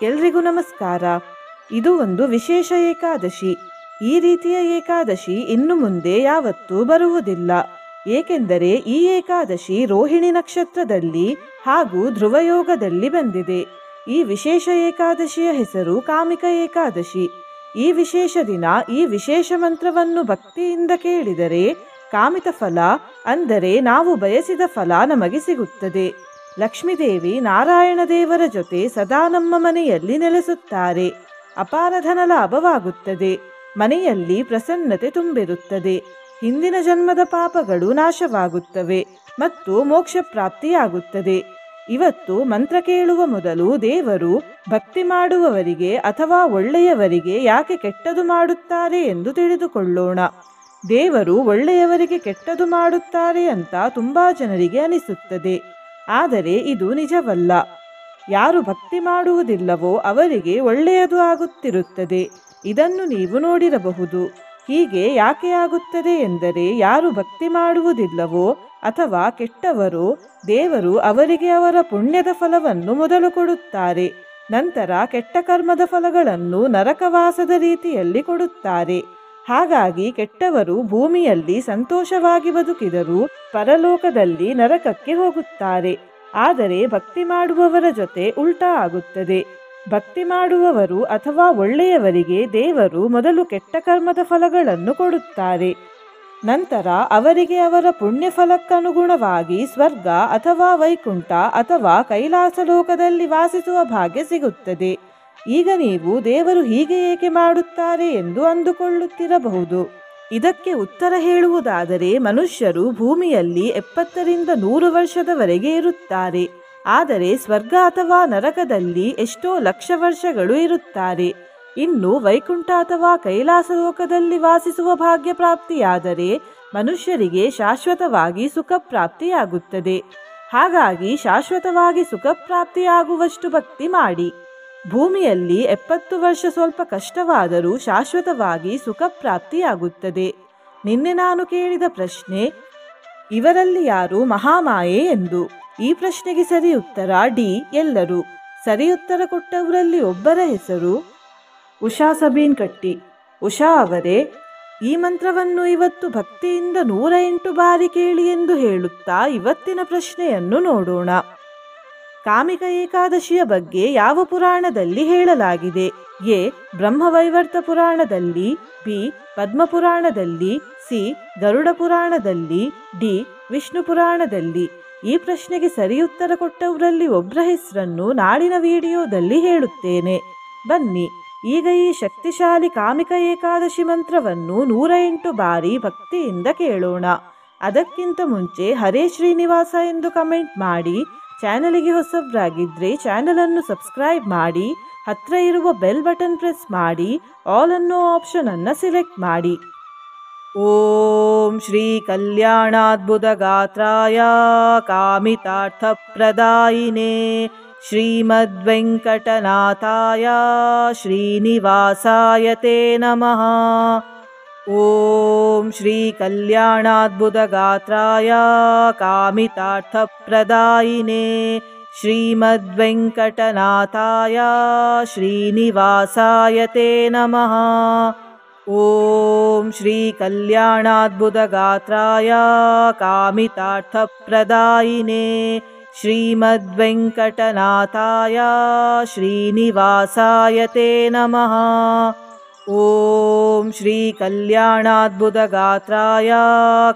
ಎಲ್ರಿಗೂ ನಮಸ್ಕಾರ. ಇದು ಒಂದು ವಿಶೇಷ ಏಕಾದಶಿ. ಈ ರೀತಿಯ ಏಕಾದಶಿ ಇನ್ನು ಮುಂದೆ ಯಾವತ್ತೂ ಬರುವುದಿಲ್ಲ. ಏಕೆಂದರೆ ಈ ಏಕಾದಶಿ ರೋಹಿಣಿ ನಕ್ಷತ್ರದಲ್ಲಿ ಹಾಗೂ ಧ್ರುವಯೋಗದಲ್ಲಿ ಬಂದಿದೆ. ಈ ವಿಶೇಷ ಏಕಾದಶಿಯ ಹೆಸರು ಕಾಮಿಕ ಏಕಾದಶಿ. ಈ ವಿಶೇಷ ದಿನ ಈ ವಿಶೇಷ ಮಂತ್ರವನ್ನು ಭಕ್ತಿಯಿಂದ ಕೇಳಿದರೆ ಕಾಮಿತ ಫಲ, ಅಂದರೆ ನಾವು ಬಯಸಿದ ಫಲ ನಮಗೆ ಸಿಗುತ್ತದೆ. ಲಕ್ಷ್ಮೀದೇವಿ ನಾರಾಯಣ ದೇವರ ಜೊತೆ ಸದಾ ನಮ್ಮ ಮನೆಯಲ್ಲಿ ನೆಲೆಸುತ್ತಾರೆ. ಅಪಾರ ಧನ ಲಾಭವಾಗುತ್ತದೆ. ಮನೆಯಲ್ಲಿ ಪ್ರಸನ್ನತೆ ತುಂಬಿರುತ್ತದೆ. ಹಿಂದಿನ ಜನ್ಮದ ಪಾಪಗಳು ನಾಶವಾಗುತ್ತವೆ ಮತ್ತು ಮೋಕ್ಷ ಪ್ರಾಪ್ತಿಯಾಗುತ್ತದೆ. ಇವತ್ತು ಮಂತ್ರ ಕೇಳುವ ಮೊದಲು ದೇವರು ಭಕ್ತಿ ಮಾಡುವವರಿಗೆ ಅಥವಾ ಒಳ್ಳೆಯವರಿಗೆ ಯಾಕೆ ಕೆಟ್ಟದು ಮಾಡುತ್ತಾರೆ ಎಂದು ತಿಳಿದುಕೊಳ್ಳೋಣ. ದೇವರು ಒಳ್ಳೆಯವರಿಗೆ ಕೆಟ್ಟದು ಮಾಡುತ್ತಾರೆ ಅಂತ ತುಂಬಾ ಜನರಿಗೆ ಅನಿಸುತ್ತದೆ. ಆದರೆ ಇದು ನಿಜವಲ್ಲ. ಯಾರು ಭಕ್ತಿ ಮಾಡುವುದಿಲ್ಲವೋ ಅವರಿಗೆ ಒಳ್ಳೆಯದು ಆಗುತ್ತಿರುತ್ತದೆ. ಇದನ್ನು ನೀವು ನೋಡಿರಬಹುದು. ಹೀಗೆ ಯಾಕೆ ಆಗುತ್ತದೆ ಎಂದರೆ, ಯಾರು ಭಕ್ತಿ ಮಾಡುವುದಿಲ್ಲವೋ ಅಥವಾ ಕೆಟ್ಟವರೋ ದೇವರು ಅವರಿಗೆ ಅವರ ಪುಣ್ಯದ ಫಲವನ್ನು ಮೊದಲು ಕೊಡುತ್ತಾರೆ. ನಂತರ ಕೆಟ್ಟ ಕರ್ಮದ ಫಲಗಳನ್ನು ನರಕವಾಸದ ರೀತಿಯಲ್ಲಿ ಕೊಡುತ್ತಾರೆ. ಹಾಗಾಗಿ ಕೆಟ್ಟವರು ಭೂಮಿಯಲ್ಲಿ ಸಂತೋಷವಾಗಿ ಬದುಕಿದರೂ ಪರಲೋಕದಲ್ಲಿ ನರಕಕ್ಕೆ ಹೋಗುತ್ತಾರೆ. ಆದರೆ ಭಕ್ತಿ ಮಾಡುವವರ ಜೊತೆ ಉಲ್ಟಾ ಆಗುತ್ತದೆ. ಭಕ್ತಿ ಮಾಡುವವರು ಅಥವಾ ಒಳ್ಳೆಯವರಿಗೆ ದೇವರು ಮೊದಲು ಕೆಟ್ಟ ಕರ್ಮದ ಫಲಗಳನ್ನು ಕೊಡುತ್ತಾರೆ. ನಂತರ ಅವರಿಗೆ ಅವರ ಪುಣ್ಯ ಫಲಕ್ಕನುಗುಣವಾಗಿ ಸ್ವರ್ಗ ಅಥವಾ ವೈಕುಂಠ ಅಥವಾ ಕೈಲಾಸ ಲೋಕದಲ್ಲಿ ವಾಸಿಸುವ ಭಾಗ್ಯ ಸಿಗುತ್ತದೆ. ಈಗ ನೀವು ದೇವರು ಹೀಗೆ ಏಕೆ ಮಾಡುತ್ತಾರೆ ಎಂದು ಅಂದುಕೊಳ್ಳುತ್ತಿರಬಹುದು. ಇದಕ್ಕೆ ಉತ್ತರ ಹೇಳುವುದಾದರೆ, ಮನುಷ್ಯರು ಭೂಮಿಯಲ್ಲಿ 70ರಿಂದ 100 ವರ್ಷದವರೆಗೆ ಇರುತ್ತಾರೆ. ಆದರೆ ಸ್ವರ್ಗ ಅಥವಾ ನರಕದಲ್ಲಿ ಎಷ್ಟೋ ಲಕ್ಷ ವರ್ಷಗಳು ಇರುತ್ತಾರೆ. ಇನ್ನು ವೈಕುಂಠ ಅಥವಾ ಕೈಲಾಸ ಲೋಕದಲ್ಲಿ ವಾಸಿಸುವ ಭಾಗ್ಯ ಪ್ರಾಪ್ತಿಯಾದರೆ ಮನುಷ್ಯರಿಗೆ ಶಾಶ್ವತವಾಗಿ ಸುಖ ಪ್ರಾಪ್ತಿಯಾಗುತ್ತದೆ. ಹಾಗಾಗಿ ಶಾಶ್ವತವಾಗಿ ಸುಖ ಪ್ರಾಪ್ತಿಯಾಗುವಷ್ಟು ಭಕ್ತಿ ಮಾಡಿ. ಭೂಮಿಯಲ್ಲಿ 70 ವರ್ಷ ಸ್ವಲ್ಪ ಕಷ್ಟವಾದರೂ ಶಾಶ್ವತವಾಗಿ ಸುಖ ಪ್ರಾಪ್ತಿಯಾಗುತ್ತದೆ. ನಿನ್ನೆ ನಾನು ಕೇಳಿದ ಪ್ರಶ್ನೆ, ಇವರಲ್ಲಿ ಯಾರು ಮಹಾಮಾಯೆ ಎಂದು. ಈ ಪ್ರಶ್ನೆಗೆ ಸರಿ ಉತ್ತರ ಡಿ, ಎಲ್ಲರೂ. ಸರಿ ಉತ್ತರ ಕೊಟ್ಟವರಲ್ಲಿ ಒಬ್ಬರ ಹೆಸರು ಉಷಾ ಸಬೀನ್ ಕಟ್ಟಿ. ಉಷಾ ಅವರೇ, ಈ ಮಂತ್ರವನ್ನು ಇವತ್ತು ಭಕ್ತಿಯಿಂದ 108 ಬಾರಿ ಕೇಳಿ ಎಂದು ಹೇಳುತ್ತಾ ಇವತ್ತಿನ ಪ್ರಶ್ನೆಯನ್ನು ನೋಡೋಣ. ಕಾಮಿಕ ಏಕಾದಶಿಯ ಬಗ್ಗೆ ಯಾವ ಪುರಾಣದಲ್ಲಿ ಹೇಳಲಾಗಿದೆ? ಎ, ಬ್ರಹ್ಮವೈವರ್ತ ಪುರಾಣದಲ್ಲಿ, ಬಿ, ಪದ್ಮ ಪುರಾಣದಲ್ಲಿ, ಸಿ, ಗರುಡ ಪುರಾಣದಲ್ಲಿ, ಡಿ, ವಿಷ್ಣು ಪುರಾಣದಲ್ಲಿ. ಈ ಪ್ರಶ್ನೆಗೆ ಸರಿ ಉತ್ತರ ಕೊಟ್ಟವರಲ್ಲಿ ಒಬ್ಬರ ಹೆಸರನ್ನು ನಾಳಿನ ವಿಡಿಯೋದಲ್ಲಿ ಹೇಳುತ್ತೇನೆ. ಬನ್ನಿ ಈಗ ಈ ಶಕ್ತಿಶಾಲಿ ಕಾಮಿಕ ಏಕಾದಶಿ ಮಂತ್ರವನ್ನು 108 ಬಾರಿ ಭಕ್ತಿಯಿಂದ ಕೇಳೋಣ. ಅದಕ್ಕಿಂತ ಮುಂಚೆ ಹರೇ ಶ್ರೀನಿವಾಸ ಎಂದು ಕಮೆಂಟ್ ಮಾಡಿ. ಚಾನಲಿಗೆ ಹೊಸಬ್ರಾಗಿದ್ದರೆ ಚಾನಲನ್ನು ಸಬ್ಸ್ಕ್ರೈಬ್ ಮಾಡಿ. ಹತ್ರ ಇರುವ ಬೆಲ್ ಬಟನ್ ಪ್ರೆಸ್ ಮಾಡಿ. ಆಲ್ ಅನ್ನೋ ಆಪ್ಷನ್ ಅನ್ನು ಸಿಲೆಕ್ಟ್ ಮಾಡಿ. ಓಂ ಶ್ರೀ ಕಲ್ಯಾಣಾದ್ಭುತ ಗಾತ್ರಾಯ ಕಾಮಿತಾರ್ಥ ಪ್ರದಾಯಿನೇ ಶ್ರೀಮದ್ ವೆಂಕಟನಾಥಾಯ ಶ್ರೀನಿವಾಸಾಯ ತೇ ನಮಃ. ಓಂ ಶ್ರೀ ಕಲ್ಯಾಣಾದ್ಭುತ ಗಾತ್ರಾಯ ಕಾಮಿತಾರ್ಥ ಪ್ರದಾಯಿನೇ ಶ್ರೀಮದ್ ವೆಂಕಟನಾಥಾಯ ಶ್ರೀನಿವಾಸಾಯ ತೇ ನಮಃ. ಓಂ ಶ್ರೀ ಕಲ್ಯಾಣಾದ್ಭುತ ಗಾತ್ರಾಯ ಕಾಮಿತಾರ್ಥ ಪ್ರದಾಯಿನೇ ಶ್ರೀಮದ್ ವೆಂಕಟನಾಥಾಯ ಶ್ರೀನಿವಾಸಾಯ ತೇ ನಮಃ. ಓಂ ಶ್ರೀ ಕಲ್ಯಾಣಾದ್ಭುತ ಗಾತ್ರಾಯ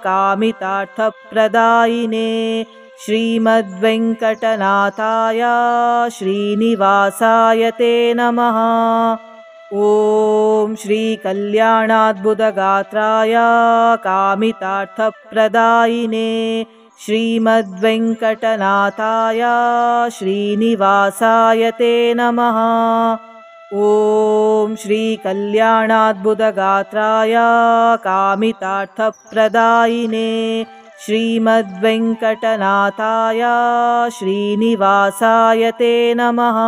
ಕಾಮಿತಾರ್ಥ ಪ್ರದಾಯಿನೇ ಶ್ರೀಮದ್ ವೆಂಕಟನಾಥಾಯ ಶ್ರೀನಿವಾಸಾಯ ತೇ ನಮಃ. ಓಂ ಶ್ರೀ ಕಲ್ಯಾಣಾದ್ಭುತ ಗಾತ್ರಾಯ ಕಾಮಿತಾರ್ಥ ಪ್ರದಾಯಿನೇ ಶ್ರೀಮದ್ ವೆಂಕಟನಾಥಾಯ ಶ್ರೀನಿವಾಸಾಯ ತೇ ನಮಃ. ಓಂ ಶ್ರೀ ಕಲ್ಯಾಣಾದ್ಭುತ ಗಾತ್ರಾಯ ಕಾಮಿತಾರ್ಥ ಪ್ರದಾಯಿನೇ ಶ್ರೀಮದ್ ವೆಂಕಟನಾಥಾಯ ಶ್ರೀನಿವಾಸಾಯ ತೇ ನಮಃ.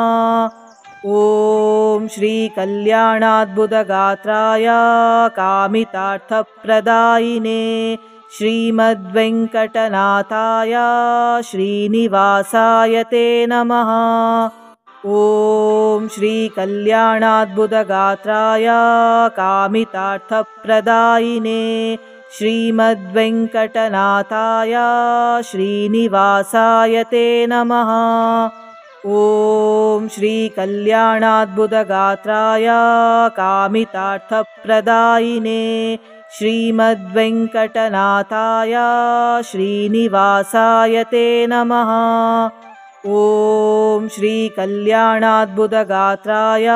ಓಂ ಶ್ರೀ ಕಲ್ಯಾಣಾದ್ಭುತ ಗಾತ್ರಾಯ ಕಾಮಿತಾರ್ಥ ಪ್ರದಾಯಿನೇ ಶ್ರೀಮದ್ ವೆಂಕಟನಾಥಾಯ ಶ್ರೀನಿವಾಸಾಯ ತೇ ನಮಃ. ಓಂ श्रीकल्याणाद्भुतगात्राय कामितार्थप्रदायिने श्रीमद्वेङ्कटनाथाय श्रीनिवासाय ते नमः। ॐ श्रीकल्याणाद्भुतगात्राय कामितार्थप्रदायिने श्रीमद्वेङ्कटनाथाय श्रीनिवासाय ते नमः। ॐ श्रीकल्याणाद्भुतगात्राय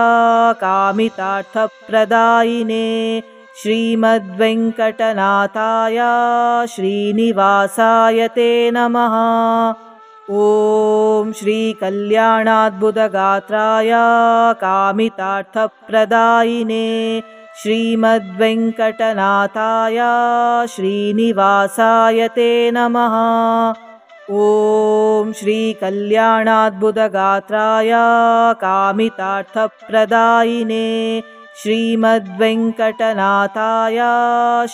कामितार्थप्रदायिने श्रीमद्वेङ्कटनाथाय श्रीनिवासाय ते नमः। ॐ श्रीकल्याणाद्भुतगात्राय कामितार्थप्रदायिने श्रीमद्वेङ्कटनाथाय श्रीनिवासाय ते नमः। ॐ श्रीकल्याणाद्भुतगात्राय कामितार्थप्रदायिने श्रीमद्वेङ्कटनाथाय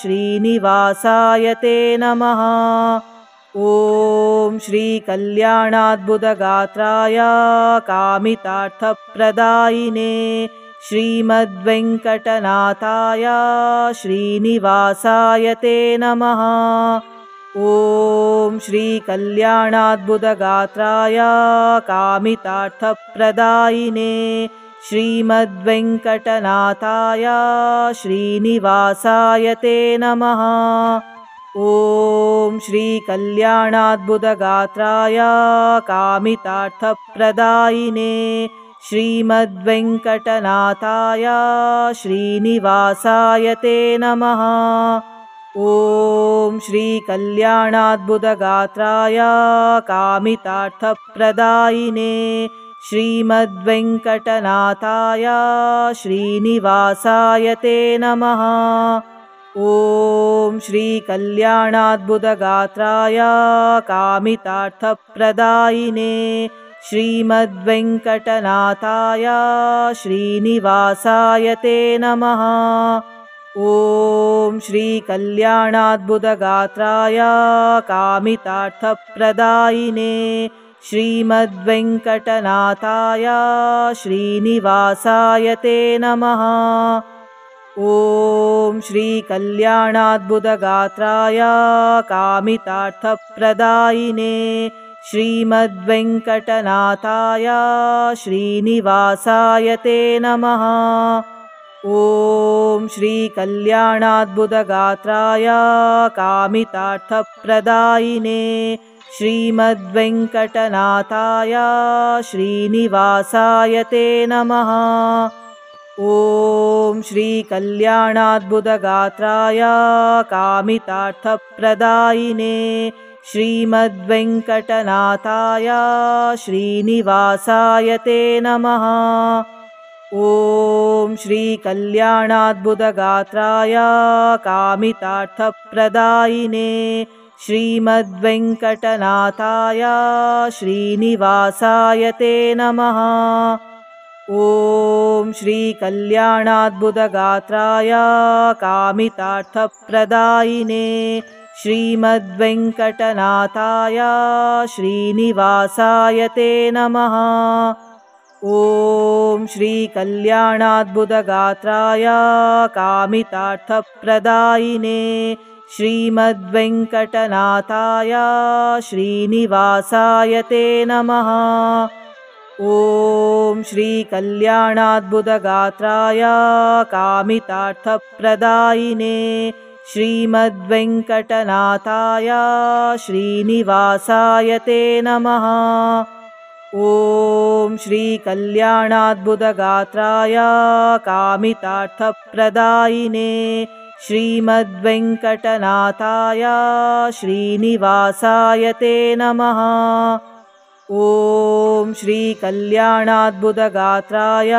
श्रीनिवासाय ते नमः। ॐ श्रीकल्याणाद्भुतगात्राय कामितार्थप्रदायिने श्रीमद्वेङ्कटनाथाय श्रीनिवासाय ते नमः। ॐ श्रीकल्याणाद्भुतगात्राय कामितार्थप्रदायिने श्रीमद्वेङ्कटनाथाय श्रीनिवासाय ते नमः। ॐ श्रीकल्याणाद्भुतगात्राय कामितार्थप्रदायिने श्रीमद्वेङ्कटनाथाय श्रीनिवासाय ते नमः। ॐ श्रीकल्याणाद्भुतगात्राय कामितार्थप्रदायिने श्रीमद्वेङ्कटनाथाय श्रीनिवासाय ते नमः। ॐ श्रीकल्याणाद्भुतगात्राय कामितार्थप्रदायिने श्रीमद्वेङ्कटनाथाय श्रीनिवासाय ते नमः। ॐ श्रीकल्याणाद्भुतगात्राय कामितार्थप्रदायिने श्रीमद्वेङ्कटनाथाय श्रीनिवासाय ते नमः। ॐ श्रीकल्याणाद्भुतगात्राय कामितार्थप्रदायिने श्रीमद्वेङ्कटनाथाय श्रीनिवासाय ते नमः। ॐ श्रीकल्याणाद्भुतगात्राय कामितार्थप्रदायिने श्रीमद्वेङ्कटनाथाय श्रीनिवासाय ते नमः। ॐ श्रीकल्याणाद्भुतगात्राय कामितार्थप्रदायिने श्रीमद्वेङ्कटनाथाय श्रीनिवासाय ते नमः। ॐ श्रीकल्याणाद्भुतगात्राय कामितार्थप्रदायिने श्रीमद्वेङ्कटनाथाय श्रीनिवासाय ते नमः। ॐ श्रीकल्याणाद्भुतगात्राय कामितार्थप्रदायिने श्रीमद्वेङ्कटनाथाय श्रीनिवासाय ते नमः। ॐ श्रीकल्याणाद्भुतगात्राय कामितार्थप्रदायिने श्रीमद्वेङ्कटनाथाय श्रीनिवासाय ते नमः। ॐ श्रीकल्याणाद्भुतगात्राय कामितार्थप्रदायिने श्रीमद्वेङ्कटनाथाय श्रीनिवासाय ते नमः। ॐ श्रीकल्याणाद्भुतगात्राय कामितार्थप्रदायिने श्रीमद्वेङ्कटनाथाय श्रीनिवासाय ते नमः। ॐ श्रीकल्याणाद्भुतगात्राय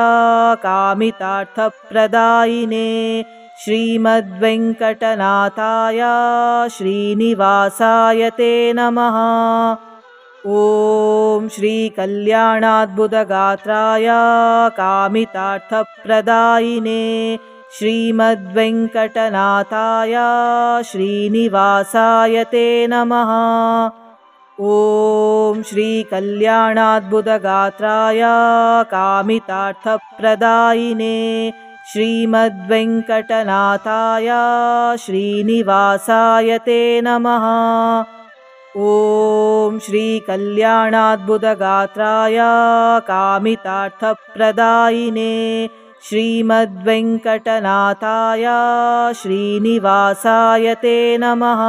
कामितार्थप्रदायिने श्रीमद्वेङ्कटनाथाय श्रीनिवासाय ते नमः। ॐ श्रीकल्याणाद्भुतगात्राय कामितार्थप्रदायिने श्रीमद्वेङ्कटनाथाय श्रीनिवासाय ते नमः। ॐ श्रीकल्याणाद्भुतगात्राय कामितार्थप्रदायिने श्रीमद्वेङ्कटनाथाय श्रीनिवासाय ते नमः। ॐ श्रीकल्याणाद्भुतगात्राय कामितार्थप्रदायिने श्रीमद्वेङ्कटनाथाय श्रीनिवासाय ते नमः।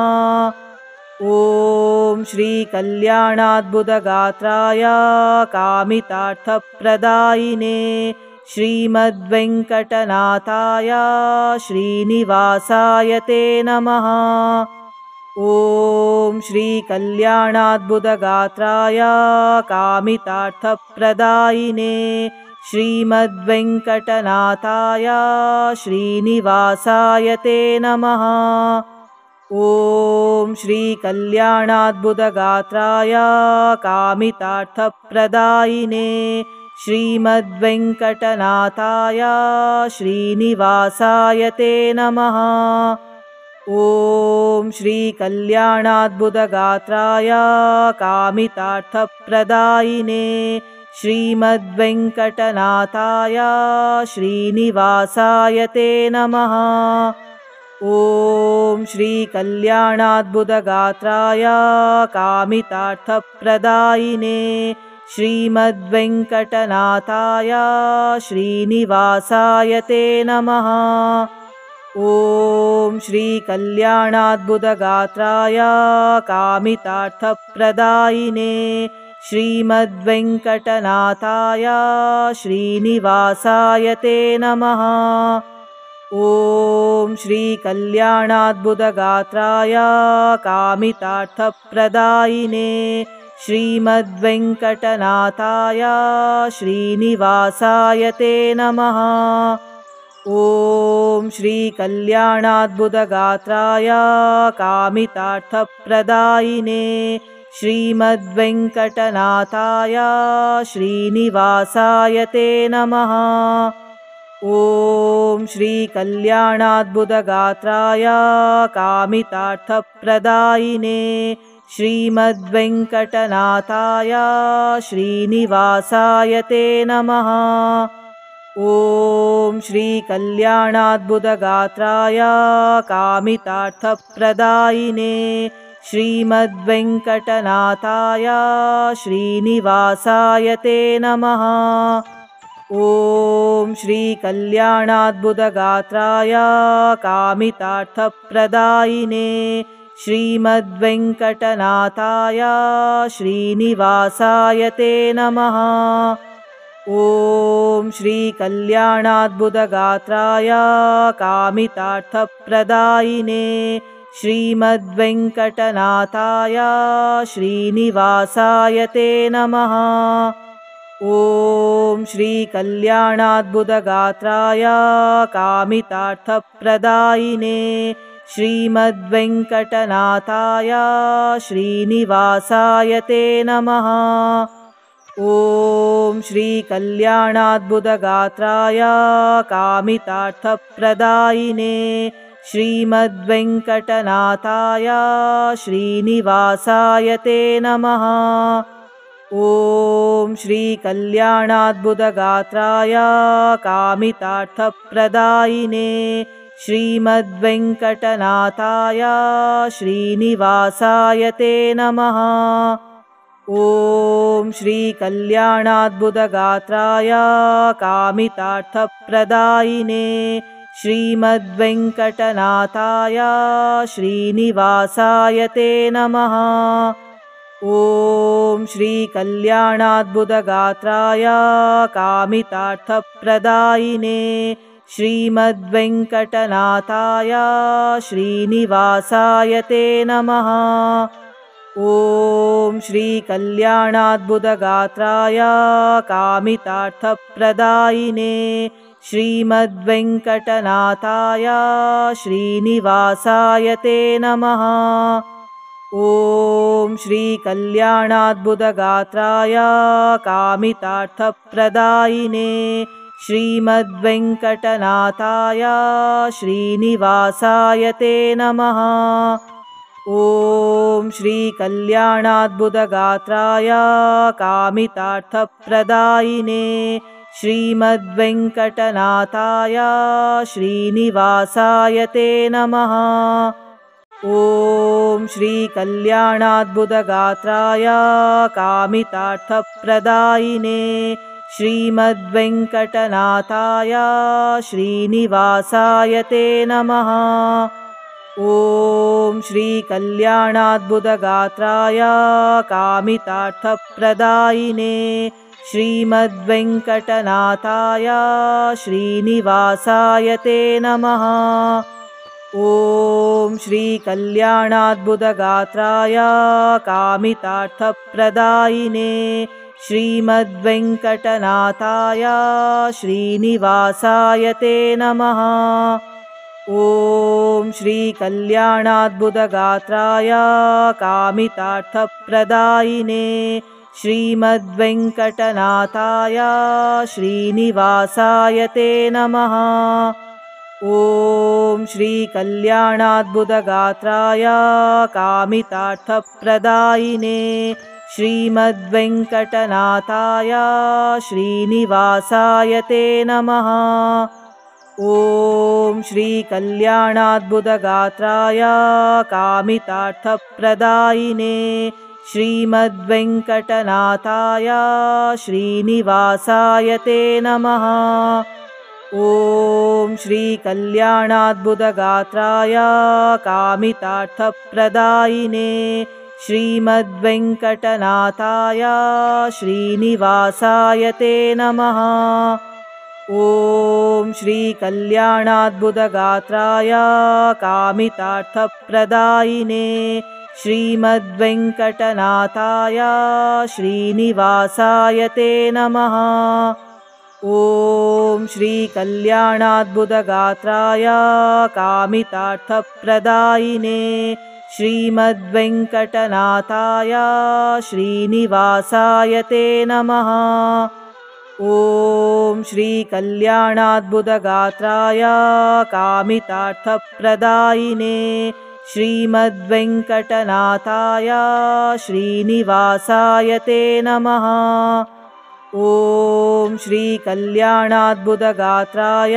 ॐ श्रीकल्याणाद्भुतगात्राय कामितार्थप्रदायिने श्रीमद्वेङ्कटनाथाय श्रीनिवासाय ते नमः। ॐ श्रीकल्याणाद्भुतगात्राय कामितार्थप्रदायिने श्रीमद्वेङ्कटनाथाय श्रीनिवासाय ते नमः। ॐ श्रीकल्याणाद्भुतगात्राय कामितार्थप्रदायिने श्रीमद्वेङ्कटनाथाय श्रीनिवासाय ते नमः। ॐ श्रीकल्याणाद्भुतगात्राय कामितार्थप्रदायिने श्रीमद्वेङ्कटनाथाय श्रीनिवासाय ते नमः। ॐ श्रीकल्याणाद्भुतगात्राय कामितार्थप्रदायिने श्रीमद्वेङ्कटनाथाय श्रीनिवासाय ते नमः। ॐ श्रीकल्याणाद्भुतगात्राय कामितार्थप्रदायिने श्रीमद्वेङ्कटनाथाय श्रीनिवासाय ते नमः। ॐ श्रीकल्याणाद्भुतगात्राय कामितार्थप्रदायिने श्रीमद्वेङ्कटनाथाय श्रीनिवासाय ते नमः। ॐ श्रीकल्याणाद्भुतगात्राय कामितार्थप्रदायिने श्रीमद्वेङ्कटनाथाय श्रीनिवासाय ते नमः। ॐ श्रीकल्याणाद्भुतगात्राय कामितार्थप्रदायिने श्रीमद्वेङ्कटनाथाय श्रीनिवासाय ते नमः। ॐ श्रीकल्याणाद्भुतगात्राय कामितार्थप्रदायिने श्रीमद्वेङ्कटनाथाय श्रीनिवासाय ते नमः। ॐ श्रीकल्याणाद्भुतगात्राय कामितार्थप्रदायिने श्रीमद्वेङ्कटनाथाय श्रीनिवासाय ते नमः। ॐ श्रीकल्याणाद्भुतगात्राय कामितार्थप्रदायिने श्रीमद्वेङ्कटनाथाय श्रीनिवासाय ते नमः। ॐ श्रीकल्याणाद्भुतगात्राय कामितार्थप्रदायिने श्रीमद्वेङ्कटनाथाय श्रीनिवासाय ते नमः। ॐ श्रीकल्याणाद्भुतगात्राय कामितार्थप्रदायिने श्रीमद्वेङ्कटनाथाय श्रीनिवासाय ते नमः। ॐ श्रीकल्याणाद्भुतगात्राय कामितार्थप्रदायिने श्रीमद्वेङ्कटनाथाय श्रीनिवासाय ते नमः। ॐ श्रीकल्याणाद्भुतगात्राय कामितार्थप्रदायिने श्रीमद्वेङ्कटनाथाय श्रीनिवासाय ते नमः। ॐ श्रीकल्याणाद्भुतगात्राय कामितार्थप्रदायिने श्रीमद्वेङ्कटनाथाय श्रीनिवासाय ते नमः। ॐ श्रीकल्याणाद्भुतगात्राय कामितार्थप्रदायिने श्रीमद्वेङ्कटनाथाय श्रीनिवासाय ते नमः। ॐ श्रीकल्याणाद्भुतगात्राय कामितार्थप्रदायिने श्रीमद्वेङ्कटनाथाय श्रीनिवासाय ते नमः। ॐ श्रीकल्याणाद्भुतगात्राय कामितार्थप्रदायिने श्रीमद्वेङ्कटनाथाय श्रीनिवासाय ते नमः। ॐ श्रीकल्याणाद्भुतगात्राय कामितार्थप्रदायिने श्रीमद्वेङ्कटनाथाय श्रीनिवासाय ते नमः। ॐ श्रीकल्याणाद्भुतगात्राय कामितार्थप्रदायिने श्रीमद्वेङ्कटनाथाय श्रीनिवासाय ते नमः। ॐ श्रीकल्याणाद्भुतगात्राय कामितार्थप्रदायिने श्रीमद्वेङ्कटनाथाय श्रीनिवासाय ते नमः। ॐ श्रीकल्याणाद्भुतगात्राय कामितार्थप्रदायिने श्रीमद्वेङ्कटनाथाय श्रीनिवासाय ते नमः। ॐ श्रीकल्याणाद्भुतगात्राय कामितार्थप्रदायिने श्रीमद्वेङ्कटनाथाय श्रीनिवासाय ते नमः। ॐ श्रीकल्याणाद्भुतगात्राय कामितार्थप्रदायिने श्रीमद्वेङ्कटनाथाय श्रीनिवासाय ते नमः। ॐ श्रीकल्याणाद्भुतगात्राय कामितार्थप्रदायिने श्रीमद्वेङ्कटनाथाय श्रीनिवासाय ते नमः। ॐ श्रीकल्याणाद्भुतगात्राय कामितार्थप्रदायिने श्रीमद्वेङ्कटनाथाय श्रीनिवासाय ते नमः। ॐ श्रीकल्याणाद्भुतगात्राय कामितार्थप्रदायिने श्रीमद्वेङ्कटनाथाय श्रीनिवासाय ते नमः। ॐ श्रीकल्याणाद्भुतगात्राय कामितार्थप्रदायिने श्रीमद्वेङ्कटनाथाय श्रीनिवासाय ते नमः। ॐ श्रीकल्याणाद्भुतगात्राय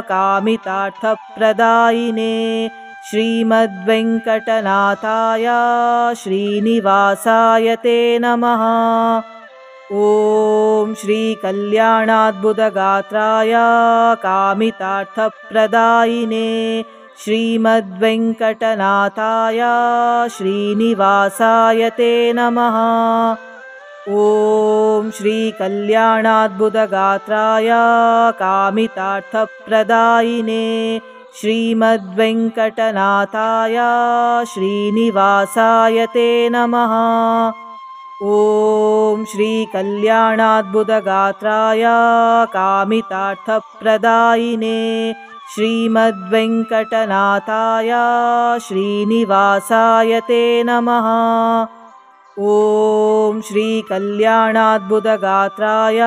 कामितार्थप्रदायिने श्रीमद्वेङ्कटनाथाय श्रीनिवासाय ते नमः। ॐ श्रीकल्याणाद्भुतगात्राय कामितार्थप्रदायिने श्रीमद्वेङ्कटनाथाय श्रीनिवासाय ते नमः। ॐ श्रीकल्याणाद्भुतगात्राय कामितार्थप्रदायिने श्रीमद्वेङ्कटनाथाय श्रीनिवासाय ते नमः। ॐ श्रीकल्याणाद्भुतगात्राय कामितार्थप्रदायिने श्रीमद्वेङ्कटनाथाय श्रीनिवासाय ते नमः। ॐ श्रीकल्याणाद्भुतगात्राय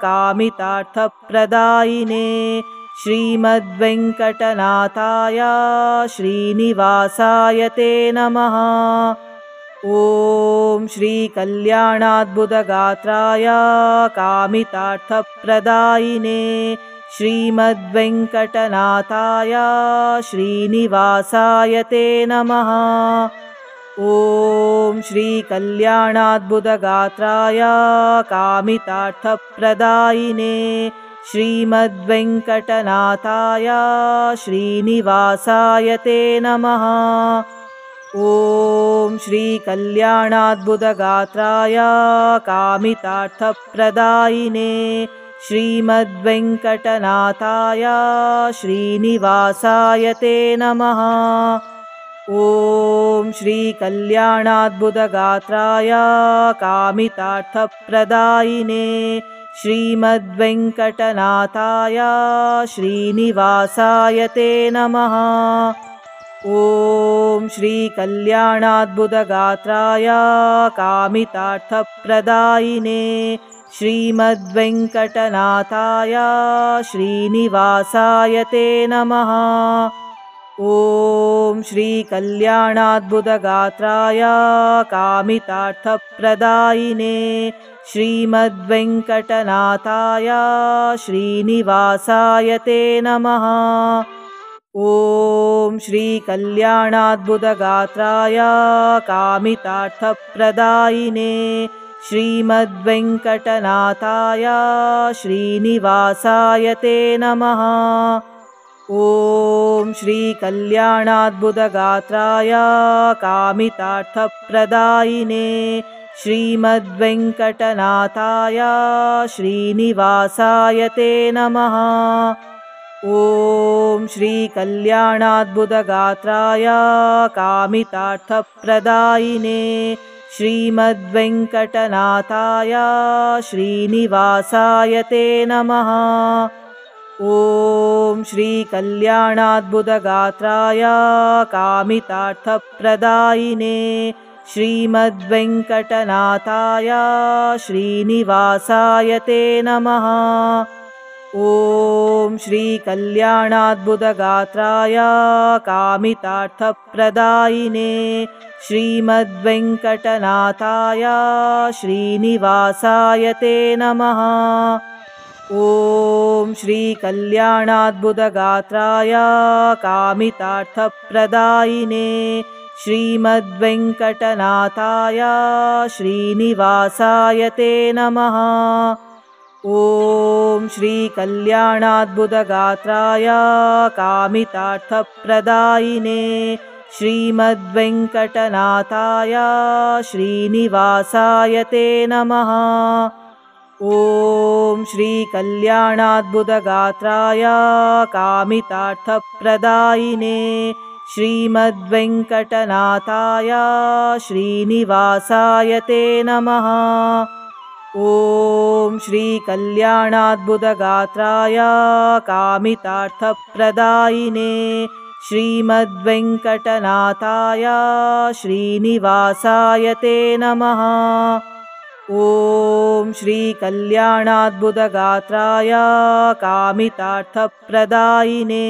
कामितार्थप्रदायिने श्रीमद्वेङ्कटनाथाय श्रीनिवासाय ते नमः। ॐ श्रीकल्याणाद्भुतगात्राय कामितार्थप्रदायिने श्रीमद्वेङ्कटनाथाय श्रीनिवासाय ते नमः। ॐ श्रीकल्याणाद्भुतगात्राय कामितार्थप्रदायिने श्रीमद्वेङ्कटनाथाय श्रीनिवासाय ते नमः। ॐ श्रीकल्याणाद्भुतगात्राय कामितार्थप्रदायिने श्रीमद्वेङ्कटनाथाय श्रीनिवासाय ते नमः। ॐ श्रीकल्याणाद्भुतगात्राय कामितार्थप्रदायिने श्रीमद्वेङ्कटनाथाय श्रीनिवासाय ते नमः। ॐ श्रीकल्याणाद्भुतगात्राय कामितार्थप्रदायिने श्रीमद्वेङ्कटनाथाय श्रीनिवासाय ते नमः। ॐ श्रीकल्याणाद्भुतगात्राय कामितार्थप्रदायिने श्रीमद्वेङ्कटनाथाय श्रीनिवासाय ते नमः। ॐ श्रीकल्याणाद्भुतगात्राय कामितार्थप्रदायिने श्रीमद्वेङ्कटनाथाय श्रीनिवासाय ते नमः। ॐ श्रीकल्याणाद्भुतगात्राय कामितार्थप्रदायिने श्रीमद्वेङ्कटनाथाय श्रीनिवासाय ते नमः। ॐ श्रीकल्याणाद्भुतगात्राय कामितार्थप्रदायिने श्रीमद्वेङ्कटनाथाय श्रीनिवासाय ते नमः। ॐ श्रीकल्याणाद्भुतगात्राय कामितार्थप्रदायिने श्रीमद्वेङ्कटनाथाय श्रीनिवासाय ते नमः। ॐ श्रीकल्याणाद्भुतगात्राय कामितार्थप्रदायिने श्रीमद्वेङ्कटनाथाय श्रीनिवासाय ते नमः। ॐ श्रीकल्याणाद्भुतगात्राय कामितार्थप्रदायिने श्रीमद्वेङ्कटनाथाय श्रीनिवासाय ते नमः। ॐ श्रीकल्याणाद्भुतगात्राय कामितार्थप्रदायिने श्रीमद्वेङ्कटनाथाय श्रीनिवासाय ते नमः। ॐ श्रीकल्याणाद्भुतगात्राय कामितार्थप्रदायिने श्रीमद्वेङ्कटनाथाय श्रीनिवासाय ते नमः। ॐ श्रीकल्याणाद्भुतगात्राय कामितार्थप्रदायिने श्रीमद्वेङ्कटनाथाय श्रीनिवासाय ते नमः। ॐ श्रीकल्याणाद्भुतगात्राय कामितार्थप्रदायिने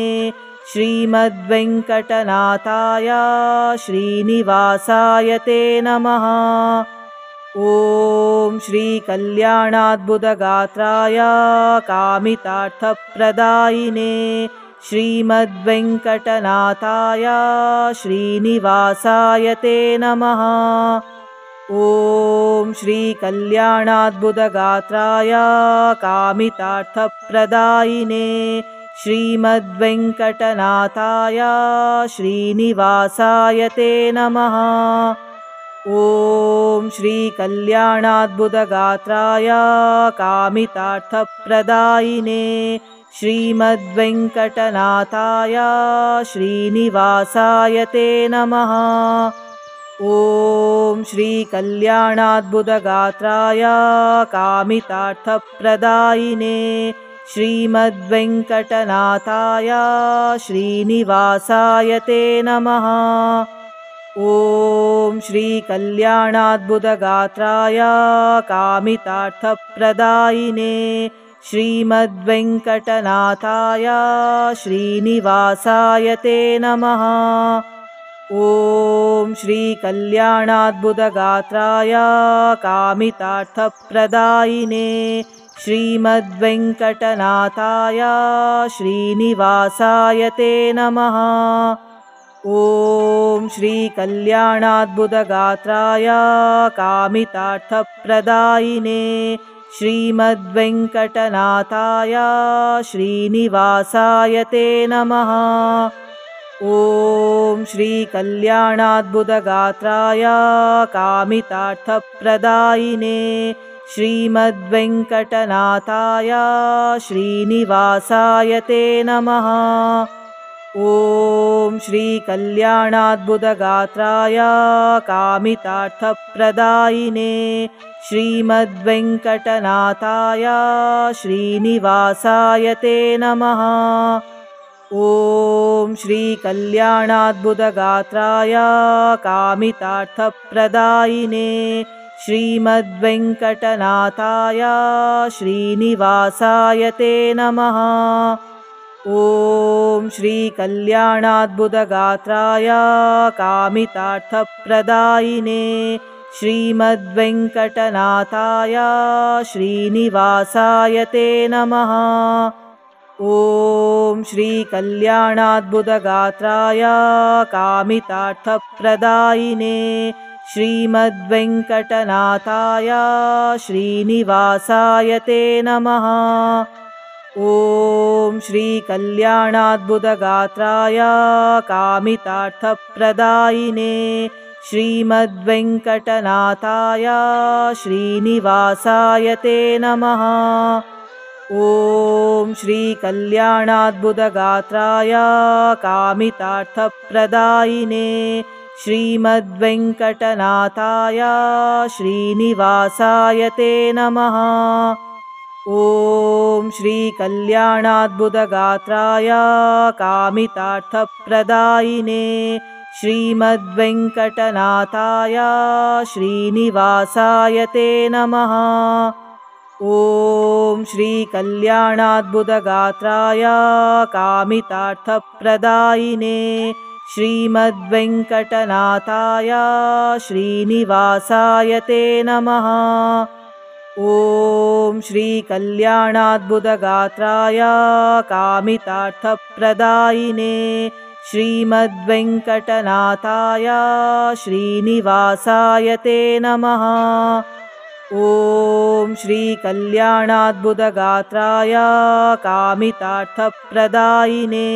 श्रीमद्वेङ्कटनाथाय श्रीनिवासाय ते नमः। ॐ श्रीकल्याणाद्भुतगात्राय कामितार्थप्रदायिने श्रीमद्वेङ्कटनाथाय श्रीनिवासाय ते नमः। ॐ श्रीकल्याणाद्भुतगात्राय कामितार्थप्रदायिने श्रीमद्वेङ्कटनाथाय श्रीनिवासाय ते नमः। ॐ श्रीकल्याणाद्भुतगात्राय कामितार्थप्रदायिने श्रीमद्वेङ्कटनाथाय श्रीनिवासाय ते नमः। ॐ श्रीकल्याणाद्भुतगात्राय कामितार्थप्रदायिने श्रीमद्वेङ्कटनाथाय श्रीनिवासाय ते नमः। ॐ श्रीकल्याणाद्भुतगात्राय कामितार्थप्रदायिने श्रीमद्वेङ्कटनाथाय श्रीनिवासाय ते नमः। ॐ श्रीकल्याणाद्भुतगात्राय कामितार्थप्रदायिने श्रीमद्वेङ्कटनाथाय श्रीनिवासाय ते नमः। ॐ श्रीकल्याणाद्भुतगात्राय कामितार्थप्रदायिने श्रीमद्वेङ्कटनाथाय श्रीनिवासाय ते नमः। ॐ श्रीकल्याणाद्भुतगात्राय कामितार्थप्रदायिने श्रीमद्वेङ्कटनाथाय श्रीनिवासाय ते नमः। ॐ श्रीकल्याणाद्भुतगात्राय कामितार्थप्रदायिने श्रीमद्वेङ्कटनाथाय श्रीनिवासाय ते नमः। ॐ श्रीकल्याणाद्भुतगात्राय कामितार्थप्रदायिने श्रीमद्वेङ्कटनाथाय श्रीनिवासाय ते नमः। ॐ श्रीकल्याणाद्भुतगात्राय कामितार्थप्रदायिने श्रीमद्वेङ्कटनाथाय श्रीनिवासाय ते नमः। ॐ श्रीकल्याणाद्भुतगात्राय कामितार्थप्रदायिने श्रीमद्वेङ्कटनाथाय श्रीनिवासाय ते नमः। ॐ श्रीकल्याणाद्भुतगात्राय कामितार्थप्रदायिने श्रीमद्वेङ्कटनाथाय श्रीनिवासाय ते नमः। ॐ श्रीकल्याणाद्भुतगात्राय कामितार्थप्रदायिने श्रीमद्वेङ्कटनाथाय श्रीनिवासाय ते नमः। ॐ श्रीकल्याणाद्भुतगात्राय कामितार्थप्रदायिने श्रीमद्वेङ्कटनाथाय श्रीनिवासाय ते नमः। ॐ श्रीकल्याणाद्भुतगात्राय कामितार्थप्रदायिने श्रीमद्वेङ्कटनाथाय श्रीनिवासाय ते नमः। ॐ श्रीकल्याणाद्भुतगात्राय कामितार्थप्रदायिने श्रीमद्वेङ्कटनाथाय श्रीनिवासाय ते नमः। ॐ श्रीकल्याणाद्भुतगात्राय कामितार्थप्रदायिने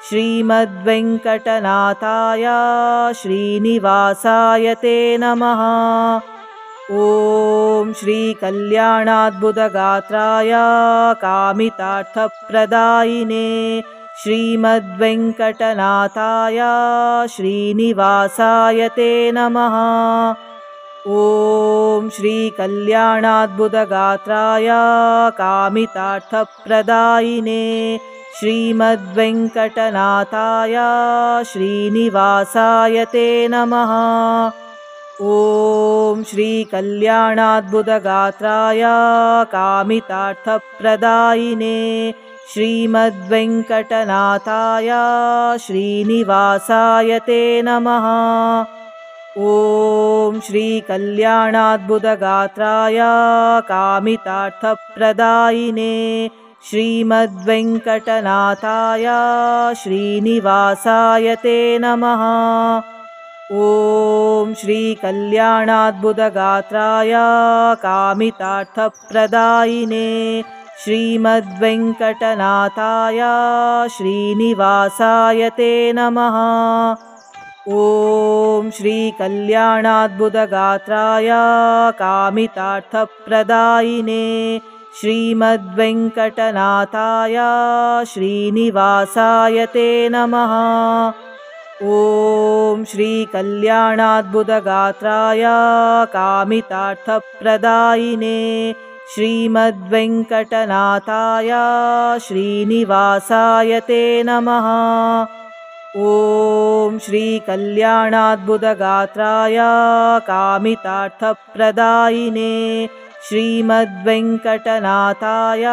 श्रीमद्वेङ्कटनाथाय श्रीनिवासाय ते नमः। ॐ श्रीकल्याणाद्भुतगात्राय कामितार्थप्रदायिने श्रीमद्वेङ्कटनाथाय श्रीनिवासाय ते नमः। ॐ श्रीकल्याणाद्भुतगात्राय कामितार्थप्रदायिने श्रीमद्वेङ्कटनाथाय श्रीनिवासाय ते नमः। ॐ श्रीकल्याणाद्भुतगात्राय कामितार्थप्रदायिने श्रीमद्वेङ्कटनाथाय श्रीनिवासाय ते नमः। ॐ श्रीकल्याणाद्भुतगात्राय कामितार्थप्रदायिने श्रीमद्वेङ्कटनाथाय श्रीनिवासाय ते नमः। ॐ श्रीकल्याणाद्भुतगात्राय कामितार्थप्रदायिने श्रीमद्वेङ्कटनाथाय श्रीनिवासाय ते नमः। ॐ श्रीकल्याणाद्भुतगात्राय कामितार्थप्रदायिने श्रीमद्वेङ्कटनाथाय श्रीनिवासाय ते नमः। ॐ श्रीकल्याणाद्भुतगात्राय कामितार्थप्रदायिने श्रीमद्वेङ्कटनाथाय श्रीनिवासाय ते नमः। ॐ श्रीकल्याणाद्भुतगात्राय कामितार्थप्रदायिने श्रीमद्वेङ्कटनाथाय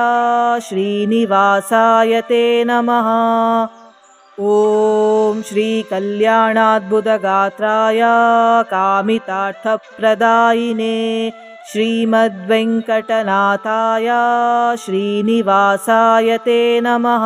श्रीनिवासाय ते नमः। ॐ श्रीकल्याणाद्भुतगात्राय कामितार्थप्रदायिने श्रीमद्वेङ्कटनाथाय श्रीनिवासाय ते नमः।